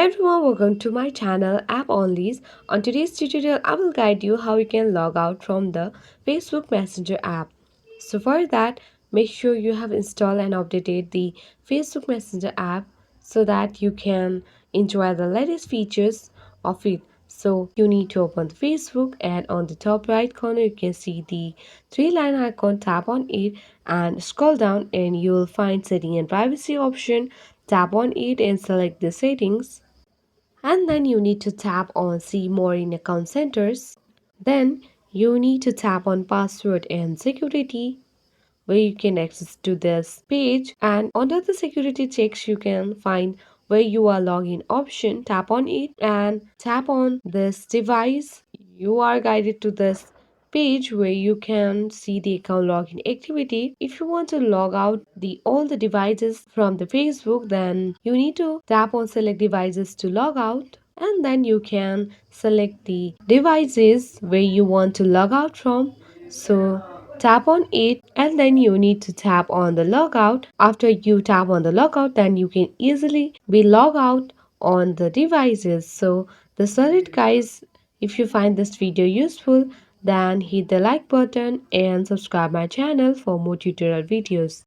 Hi everyone, welcome to my channel App Onlys. On today's tutorial, I will guide you how you can log out from the Facebook Messenger app. So for that, make sure you have installed and updated the Facebook Messenger app so that you can enjoy the latest features of it. So you need to open the Facebook, and on the top right corner you can see the three-line icon. Tap on it and scroll down and you will find setting and privacy option. Tap on it and select the settings, and then you need to tap on see more in account centers. Then you need to tap on password and security, where you can access to this page, and under the security checks you can find where you are login option. Tap on it and tap on this device. You are guided to this page where you can see the account login activity. If you want to log out the all the devices from the Facebook, then you need to tap on select devices to log out, and then you can select the devices where you want to log out from. So tap on it and then you need to tap on the logout. After you tap on the logout, then you can easily be log out on the devices. So that's all it guys. If you find this video useful, then hit the like button and subscribe my channel for more tutorial videos.